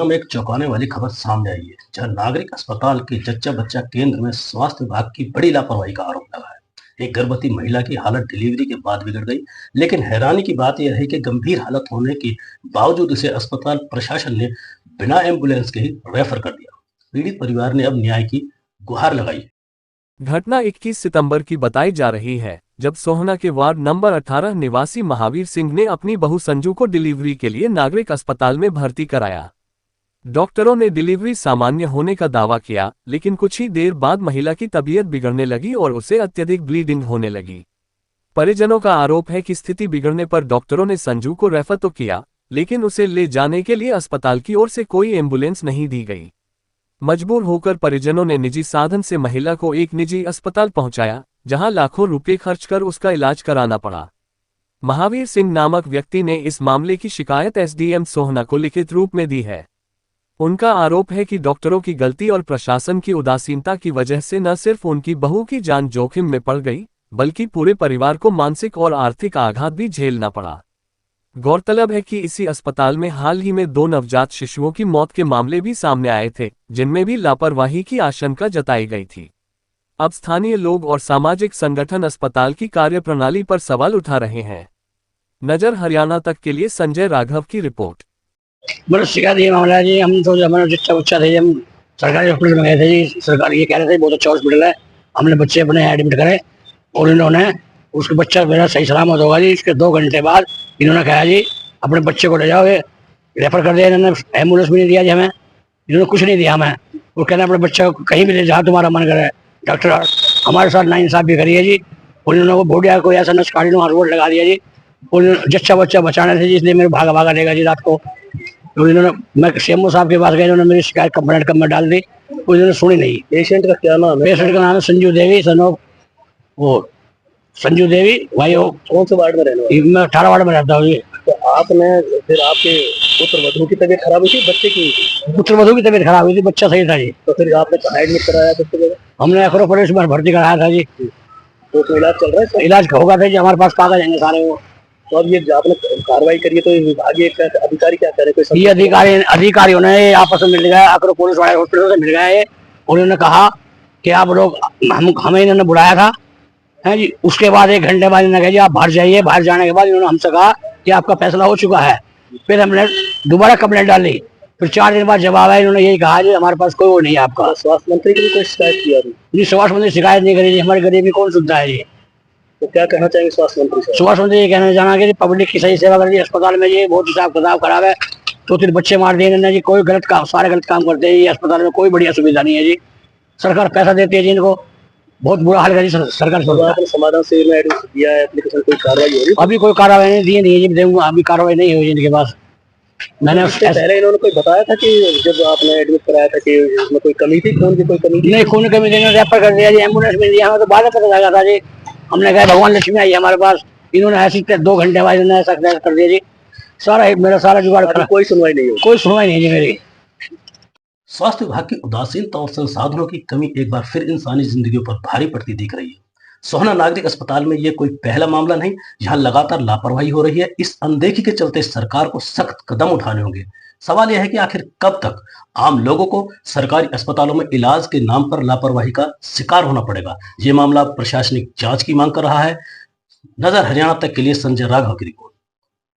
सतना में एक चौंकाने वाली खबर सामने आई है, जहां नागरिक अस्पताल के जच्चा बच्चा केंद्र में स्वास्थ्य विभाग की बड़ी लापरवाही का आरोप लगा है। एक गर्भवती महिला की हालत डिलीवरी के बाद बिगड़ गई, लेकिन हैरानी की बात यह है कि गंभीर हालत होने के बावजूद इसे अस्पताल प्रशासन ने बिना एम्बुलेंस के ही रेफर कर दिया। पीड़ित परिवार ने अब न्याय की गुहार लगाई। घटना 21 सितंबर की बताई जा रही है, जब सोहना के वार्ड नंबर 18 निवासी महावीर सिंह ने अपनी बहू संजू को डिलीवरी के लिए नागरिक अस्पताल में भर्ती कराया। डॉक्टरों ने डिलीवरी सामान्य होने का दावा किया, लेकिन कुछ ही देर बाद महिला की तबीयत बिगड़ने लगी और उसे अत्यधिक ब्लीडिंग होने लगी। परिजनों का आरोप है कि स्थिति बिगड़ने पर डॉक्टरों ने संजू को रेफर तो किया, लेकिन उसे ले जाने के लिए अस्पताल की ओर से कोई एम्बुलेंस नहीं दी गई। मजबूर होकर परिजनों ने निजी साधन से महिला को एक निजी अस्पताल पहुंचाया, जहां लाखों रुपए खर्च कर उसका इलाज कराना पड़ा। महावीर सिंह नामक व्यक्ति ने इस मामले की शिकायत एसडीएम सोहना को लिखित रूप में दी है। उनका आरोप है कि डॉक्टरों की गलती और प्रशासन की उदासीनता की वजह से न सिर्फ उनकी बहू की जान जोखिम में पड़ गई, बल्कि पूरे परिवार को मानसिक और आर्थिक आघात भी झेलना पड़ा। गौरतलब है कि इसी अस्पताल में हाल ही में 2 नवजात शिशुओं की मौत के मामले भी सामने आए थे, जिनमें भी लापरवाही की आशंका जताई गई थी। अब स्थानीय लोग और सामाजिक संगठन अस्पताल की कार्यप्रणाली पर सवाल उठा रहे हैं। नजर हरियाणा तक के लिए संजय राघव की रिपोर्ट। मतलब शिकायत ये मामला है जी, हम तो हमारा बच्चा बच्चा थे, हम सरकारी हॉस्पिटल में गए थे जी। सरकार ये कह रहे थे बहुत अच्छा हॉस्पिटल है, हमने बच्चे अपने एडमिट करे और इन्होंने उसके बच्चा मेरा सही सलामत होगा जी। इसके 2 घंटे बाद इन्होंने कहा जी अपने बच्चे को ले जाओ, रेफर कर दिया। इन्होंने एम्बुलेंस भी नहीं दिया जी हमें, इन्होंने कुछ नहीं दिया हमें। वो कहना अपने बच्चे को कहीं भी ले जहाँ तुम्हारा मन करे। डॉक्टर हमारे साथ नाइंसाफी करी है जी, और इन्होंने वो बोर्ड कोई ऐसा नस्कारी हाथ लगा दिया जी। और जच्चा बच्चा बचाने थे जी, इसलिए मेरे भागा भागा लेगा जी रात को। तो इन्होंने, मैं सीएमओ साहब के पास गया, इन्होंने मेरी शिकायत कंप्लेंट में डाल दी, तो इन्होंने सुनी नहीं। पेशेंट का क्या नाम है? पेशेंट का नाम है संजू देवी, वो संजू देवी। भाई वो कौन से वार्ड में रहने वाले? मैं 18 वार्ड में रहता हूँ जी। तो आपने फिर आपके पुत्रवधू की तबीयत खराब हुई थी, बच्चे की? पुत्रवधू की तबीयत खराब हुई थी, बच्चा सही था जी। तो फिर आपने कहाँ एडमिट कराया था? हमने एक्रोपोलिस में भर्ती कराया था जी। तो इलाज चल रहा है? इलाज होगा था जी, हमारे पास कागज आएंगे सारे वो। तो अब ये आपने कार्रवाई करी है, तो विभागीय अधिकारी क्या कह रहे हैं? ये अधिकारियों ने आपस में मिल गया, एक्रोपोलिस वाले हॉस्पिटल से मिल गए, उन्होंने कहा कि आप लोग, हमें इन्होंने बुलाया था है जी। उसके बाद 1 घंटे बाद इन्होंने कहा जी आप बाहर जाइए। बाहर जाने के बाद इन्होंने हमसे कहा कि आपका फैसला हो चुका है। फिर हमने दोबारा कंप्लेंट डाली, फिर 4 दिन बाद जवाब आया, इन्होंने यही कहा जी हमारे पास कोई वो नहीं है आपका। स्वास्थ्य मंत्री की भी कोई शिकायत किया जी? स्वास्थ्य मंत्री शिकायत नहीं करी जी, हमारी गरीबी कौन सुनता है जी। तो क्या कहना चाहेंगे स्वास्थ्य मंत्री से? स्वास्थ्य मंत्री ये कहना चाहेंगे कि पब्लिक की सही सेवा कर दी अस्पताल में जी। बहुत हिसाब किताब खराब है, 2-3 बच्चे मार दिए इन्होंने जी। कोई गलत काम, सारे गलत काम करते हैं जी। अस्पताल में कोई बढ़िया सुविधा नहीं है जी। सरकार पैसा देती है जी इनको, बहुत बुरा हाल है जी सरकार। समाधान से दिया है एप्लीकेशन, कोई कार्रवाई हो रही? अभी कोई कार्रवाई नहीं दी नहीं जी, अभी कार्रवाई नहीं हुई इनके पास। मैंने पहले इन्होंने कोई बताया था कि जब आपने एडमिट कराया था कि इसमें कोई कमी थी, खून की कोई कमी थी? नहीं, खून की कमी नहीं, रेफर कर दिया जी, एम्बुलेंस में दिया। हमें तो बाद में पता लगा था जी। हमने कहा भगवान लक्ष्मी आई हमारे पास, इन्होंने ऐसी 2 घंटे बाद इन्होंने ऐसा कर दिया जी। मेरा सारा जुगाड़ खराब। कोई सुनवाई नहीं हुई? कोई सुनवाई नहीं जी मेरी। स्वास्थ्य विभाग की उदासीनता और संसाधनों की कमी एक बार फिर इंसानी जिंदगियों पर भारी पड़ती दिख रही है। सोहना नागरिक अस्पताल में यह कोई पहला मामला नहीं, जहां लगातार लापरवाही हो रही है। इस अनदेखी के चलते सरकार को सख्त कदम उठाने होंगे। सवाल यह है कि आखिर कब तक आम लोगों को सरकारी अस्पतालों में इलाज के नाम पर लापरवाही का शिकार होना पड़ेगा। ये मामला प्रशासनिक जांच की मांग कर रहा है। नजर हरियाणा तक के लिए संजय राघव की रिपोर्ट।